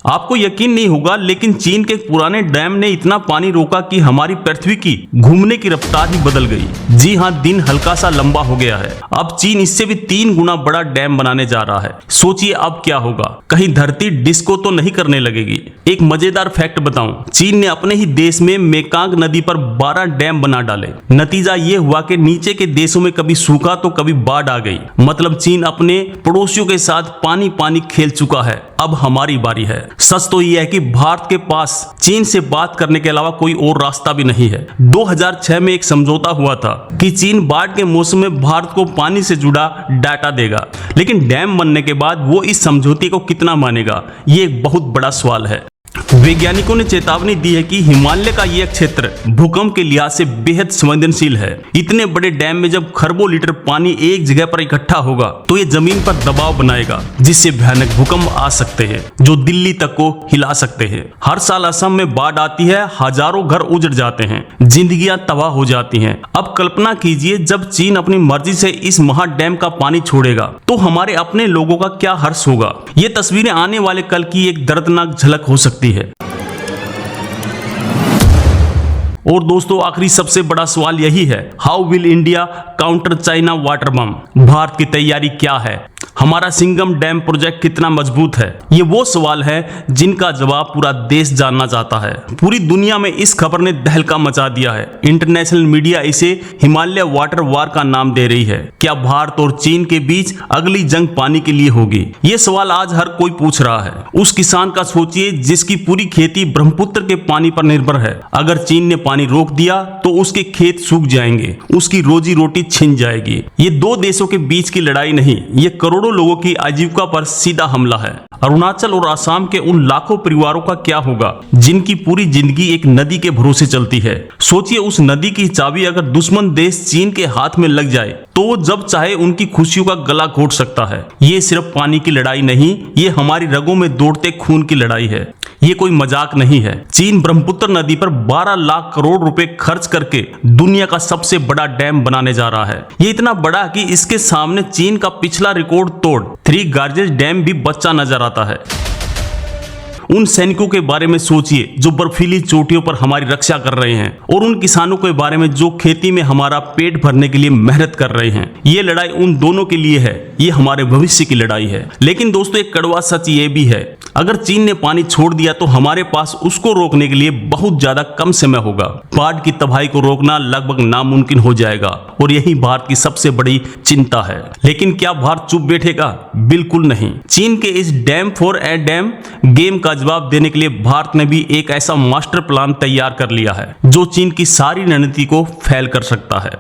आपको यकीन नहीं होगा, लेकिन चीन के एक पुराने डैम ने इतना पानी रोका कि हमारी पृथ्वी की घूमने की रफ्तार ही बदल गई। जी हाँ, दिन हल्का सा लंबा हो गया है। अब चीन इससे भी 3 गुना बड़ा डैम बनाने जा रहा है। सोचिए अब क्या होगा, कहीं धरती डिस्को तो नहीं करने लगेगी। एक मजेदार फैक्ट बताऊं, चीन ने अपने ही देश में मेकांग नदी पर 12 डैम बना डाले। नतीजा ये हुआ कि नीचे के देशों में कभी सूखा तो कभी बाढ़ आ गई। मतलब चीन अपने पड़ोसियों के साथ पानी पानी खेल चुका है। अब हमारी बारी है। सच तो यह है कि भारत के पास चीन से बात करने के अलावा कोई और रास्ता भी नहीं है। 2006 में एक समझौता हुआ था कि चीन बाढ़ के मौसम में भारत को पानी से जुड़ा डाटा देगा, लेकिन डैम बनने के बाद वो इस समझौते को कितना मानेगा, ये एक बहुत बड़ा सवाल है। वैज्ञानिकों ने चेतावनी दी है कि हिमालय का यह क्षेत्र भूकंप के लिहाज से बेहद संवेदनशील है। इतने बड़े डैम में जब खरबों लीटर पानी एक जगह पर इकट्ठा होगा तो ये जमीन पर दबाव बनाएगा, जिससे भयानक भूकंप आ सकते हैं जो दिल्ली तक को हिला सकते हैं। हर साल असम में बाढ़ आती है, हजारों घर उजड़ जाते हैं, जिंदगियां तबाह हो जाती हैं। अब कल्पना कीजिए जब चीन अपनी मर्जी से इस महा डैम का पानी छोड़ेगा तो हमारे अपने लोगों का क्या हर्ष होगा। ये तस्वीरें आने वाले कल की एक दर्दनाक झलक हो सकती है। और दोस्तों, आखिरी सबसे बड़ा सवाल यही है, how will India counter China water bomb. Bharat की तैयारी क्या है? हमारा सिंघम डैम प्रोजेक्ट कितना मजबूत है? ये वो सवाल है जिनका जवाब पूरा देश जानना चाहता है। पूरी दुनिया में इस खबर ने दहलका मचा दिया है। इंटरनेशनल मीडिया इसे हिमालय वाटर वार का नाम दे रही है। क्या भारत और चीन के बीच अगली जंग पानी के लिए होगी? ये सवाल आज हर कोई पूछ रहा है। उस किसान का सोचिए जिसकी पूरी खेती ब्रह्मपुत्र के पानी पर निर्भर है। अगर चीन ने पानी रोक दिया तो उसके खेत सूख जाएंगे, उसकी रोजी रोटी छिन जाएगी। ये 2 देशों के बीच की लड़ाई नहीं, ये करोड़ों लोगों की आजीविका पर सीधा हमला है। अरुणाचल और असम के उन लाखों परिवारों का क्या होगा जिनकी पूरी जिंदगी एक नदी के भरोसे चलती है। सोचिए उस नदी की चाबी अगर दुश्मन देश चीन के हाथ में लग जाए तो जब चाहे उनकी खुशियों का गला घोट सकता है। ये सिर्फ पानी की लड़ाई नहीं, ये हमारी रगों में दौड़ते खून की लड़ाई है। ये कोई मजाक नहीं है। चीन ब्रह्मपुत्र नदी पर 12 लाख करोड़ रुपए खर्च करके दुनिया का सबसे बड़ा डैम बनाने जा रहा है। ये इतना बड़ा कि इसके सामने चीन का पिछला रिकॉर्ड तोड़ 3 गार्जेस डैम भी बच्चा नजर आता है। उन सैनिकों के बारे में सोचिए जो बर्फीली चोटियों पर हमारी रक्षा कर रहे हैं, और उन किसानों के बारे में जो खेती में हमारा पेट भरने के लिए मेहनत कर रहे हैं। ये लड़ाई उन दोनों के लिए है, ये हमारे भविष्य की लड़ाई है। लेकिन दोस्तों, एक कड़वा सच ये भी है, अगर चीन ने पानी छोड़ दिया तो हमारे पास उसको रोकने के लिए बहुत ज्यादा कम समय होगा। बाढ़ की तबाही को रोकना लगभग नामुमकिन हो जाएगा, और यही भारत की सबसे बड़ी चिंता है। लेकिन क्या भारत चुप बैठेगा? बिल्कुल नहीं। चीन के इस dam for a dam game का जवाब देने के लिए भारत ने भी एक ऐसा मास्टर प्लान तैयार कर लिया है जो चीन की सारी रणनीति को फेल कर सकता है।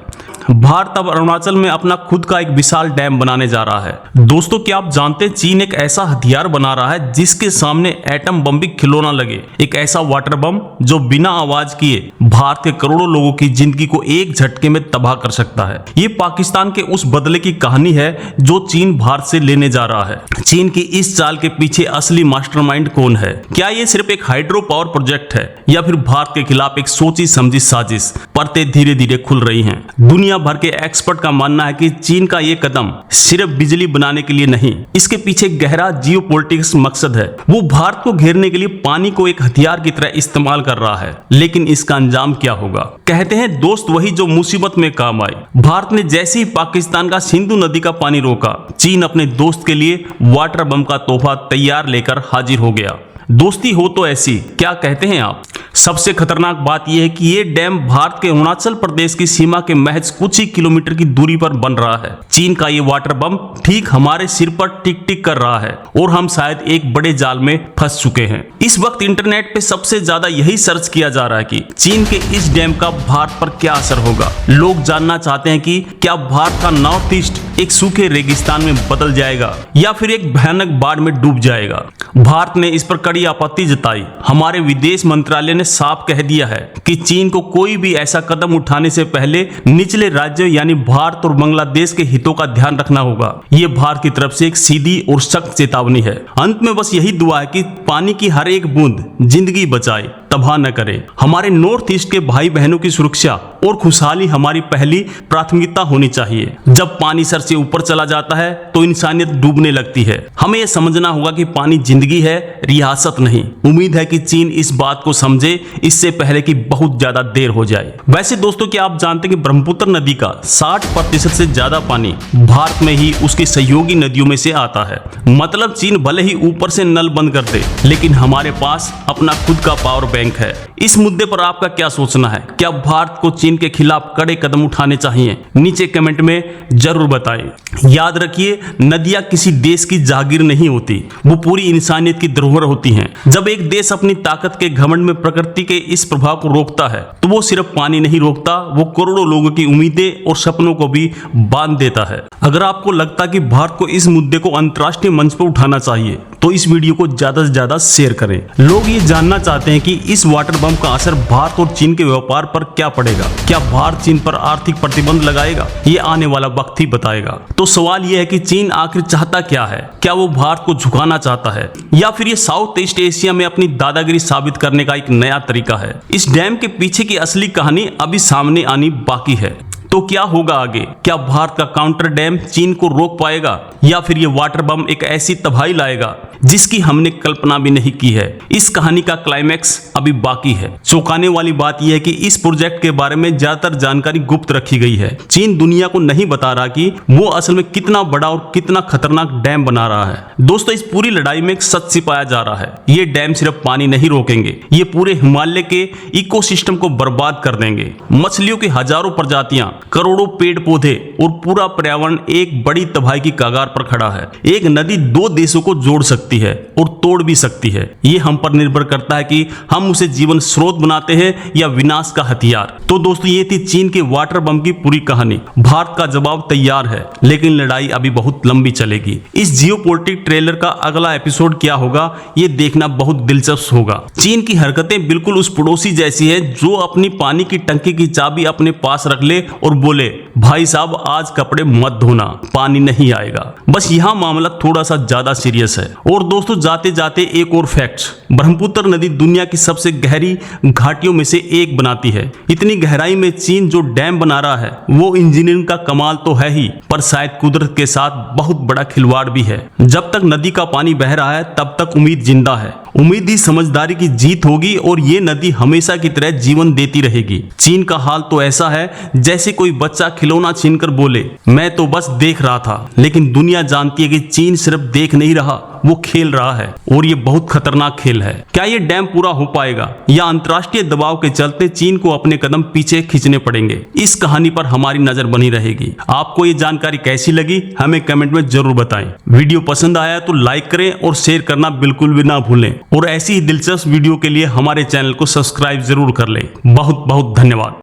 भारत अब अरुणाचल में अपना खुद का एक विशाल डैम बनाने जा रहा है। दोस्तों, क्या आप जानते हैं चीन एक ऐसा हथियार बना रहा है जिसके सामने एटम बम भी खिलौना लगे। एक ऐसा वाटर बम जो बिना आवाज किए भारत के करोड़ों लोगों की जिंदगी को एक झटके में तबाह कर सकता है। ये पाकिस्तान के उस बदले की कहानी है जो चीन भारत से लेने जा रहा है। चीन की इस चाल के पीछे असली मास्टरमाइंड कौन है? क्या ये सिर्फ एक हाइड्रो पावर प्रोजेक्ट है या फिर भारत के खिलाफ एक सोची समझी साजिश? परतें धीरे धीरे खुल रही हैं। दुनिया भर के एक्सपर्ट का मानना है कि चीन का ये कदम सिर्फ बिजली बनाने के लिए नहीं, इसके पीछे गहरा जियोपॉलिटिक्स मकसद है। वो भारत को घेरने के लिए पानी को एक हथियार की तरह इस्तेमाल कर रहा है। लेकिन इसका अंजाम क्या होगा? कहते हैं दोस्त वही जो मुसीबत में काम आए। भारत ने जैसे ही पाकिस्तान का सिंधु नदी का पानी रोका, चीन अपने दोस्त के लिए वाटर बम का तोहफा तैयार लेकर हाजिर हो गया। दोस्ती हो तो ऐसी, क्या कहते हैं आप? सबसे खतरनाक बात यह है कि ये डैम भारत के अरुणाचल प्रदेश की सीमा के महज कुछ ही किलोमीटर की दूरी पर बन रहा है। चीन का ये वाटर बम ठीक हमारे सिर पर टिक टिक कर रहा है और हम शायद एक बड़े जाल में फंस चुके हैं। इस वक्त इंटरनेट पे सबसे ज्यादा यही सर्च किया जा रहा है कि चीन के इस डैम का भारत पर क्या असर होगा। लोग जानना चाहते हैं कि क्या भारत का नॉर्थ ईस्ट एक सूखे रेगिस्तान में बदल जाएगा या फिर एक भयानक बाढ़ में डूब जाएगा। भारत ने इस पर कड़ी आपत्ति जताई। हमारे विदेश मंत्रालय ने साफ कह दिया है कि चीन को कोई भी ऐसा कदम उठाने से पहले निचले राज्यों यानी भारत और बांग्लादेश के हितों का ध्यान रखना होगा। ये भारत की तरफ से एक सीधी और सख्त चेतावनी है। अंत में बस यही दुआ है कि पानी की हर एक बूंद जिंदगी बचाए। तबाह न करे। हमारे नॉर्थ ईस्ट के भाई बहनों की सुरक्षा और खुशहाली हमारी पहली प्राथमिकता होनी चाहिए। जब पानी सर से ऊपर चला जाता है तो इंसानियत डूबने लगती है। हमें यह समझना होगा कि पानी जिंदगी है, रियासत नहीं। उम्मीद है कि चीन इस बात को समझे इससे पहले कि बहुत ज्यादा देर हो जाए। वैसे दोस्तों, क्या आप जानते हैं कि ब्रह्मपुत्र नदी का 60% से ज्यादा पानी भारत में ही उसकी सहयोगी नदियों में से आता है। मतलब चीन भले ही ऊपर से नल बंद कर दे, लेकिन हमारे पास अपना खुद का पावर बैंक है। इस मुद्दे पर आपका क्या सोचना है? क्या भारत को चीन के खिलाफ कड़े कदम उठाने चाहिए? नीचे कमेंट में जरूर बताएं। याद रखिए, नदियां किसी देश की जागीर नहीं होती, वो पूरी इंसानियत की धरोहर होती हैं। जब एक देश अपनी ताकत के घमंड में प्रकृति के इस प्रभाव को रोकता है तो वो सिर्फ पानी नहीं रोकता, वो करोड़ों लोगों की उम्मीदें और सपनों को भी बांध देता है। अगर आपको लगता है कि भारत को इस मुद्दे को अंतर्राष्ट्रीय मंच पर उठाना चाहिए तो इस वीडियो को ज्यादा से ज्यादा शेयर करें। लोग ये जानना चाहते हैं कि इस वाटर बम का असर भारत और चीन के व्यापार पर क्या पड़ेगा। क्या भारत चीन पर आर्थिक प्रतिबंध लगाएगा? ये आने वाला वक्त ही बताएगा। तो सवाल यह है कि चीन आखिर चाहता क्या है? क्या वो भारत को झुकाना चाहता है, या फिर ये साउथ ईस्ट एशिया में अपनी दादागिरी साबित करने का एक नया तरीका है? इस डैम के पीछे की असली कहानी अभी सामने आनी बाकी है। तो क्या होगा आगे? क्या भारत का काउंटर डैम चीन को रोक पाएगा, या फिर ये वाटर बम एक ऐसी तबाही लाएगा जिसकी हमने कल्पना भी नहीं की है? इस कहानी का क्लाइमैक्स अभी बाकी है। चौंकाने वाली बात यह है कि इस प्रोजेक्ट के बारे में ज्यादातर जानकारी गुप्त रखी गई है। चीन दुनिया को नहीं बता रहा कि वो असल में कितना बड़ा और कितना खतरनाक डैम बना रहा है। दोस्तों, इस पूरी लड़ाई में एक सच छिपाया जा रहा है। ये डैम सिर्फ पानी नहीं रोकेंगे, ये पूरे हिमालय के इकोसिस्टम को बर्बाद कर देंगे। मछलियों की हजारों प्रजातियां, करोड़ों पेड़ पौधे और पूरा पर्यावरण एक बड़ी तबाही की कगार पर खड़ा है। एक नदी दो देशों को जोड़ सकती है और तोड़ भी सकती है। ये हम पर निर्भर करता है कि हम उसे जीवन स्रोत बनाते हैं या विनाश का हथियार। तो दोस्तों, ये थी चीन के वाटर बम की पूरी कहानी। भारत का जवाब तैयार है, लेकिन लड़ाई अभी बहुत लंबी चलेगी। इस जियोपॉलिटिक ट्रेलर का अगला एपिसोड क्या होगा, ये देखना बहुत दिलचस्प होगा। चीन की हरकतें बिल्कुल उस पड़ोसी जैसी है जो अपनी पानी की टंकी की चाबी अपने पास रख ले और बोले, भाई साहब आज कपड़े मत धोना, पानी नहीं आएगा। बस यहाँ मामला थोड़ा सा ज्यादा सीरियस है। और दोस्तों, जाते जाते एक और फैक्ट, ब्रह्मपुत्र नदी दुनिया की सबसे गहरी घाटियों में से एक बनाती है। इतनी गहराई में चीन जो डैम बना रहा है वो इंजीनियरिंग का कमाल तो है ही, पर शायद कुदरत के साथ बहुत बड़ा खिलवाड़ भी है। जब तक नदी का पानी बह रहा है तब तक उम्मीद जिंदा है। उम्मीद ही समझदारी की जीत होगी और ये नदी हमेशा की तरह जीवन देती रहेगी। चीन का हाल तो ऐसा है जैसे कोई बच्चा खिलौना छीनकर बोले, मैं तो बस देख रहा था। लेकिन दुनिया जानती है कि चीन सिर्फ देख नहीं रहा, वो खेल रहा है, और ये बहुत खतरनाक खेल है। क्या ये डैम पूरा हो पाएगा, या अंतर्राष्ट्रीय दबाव के चलते चीन को अपने कदम पीछे खींचने पड़ेंगे? इस कहानी पर हमारी नजर बनी रहेगी। आपको ये जानकारी कैसी लगी हमें कमेंट में जरूर बताएं। वीडियो पसंद आया तो लाइक करें और शेयर करना बिल्कुल भी ना भूलें। और ऐसी ही दिलचस्प वीडियो के लिए हमारे चैनल को सब्सक्राइब जरूर कर लें। बहुत बहुत धन्यवाद।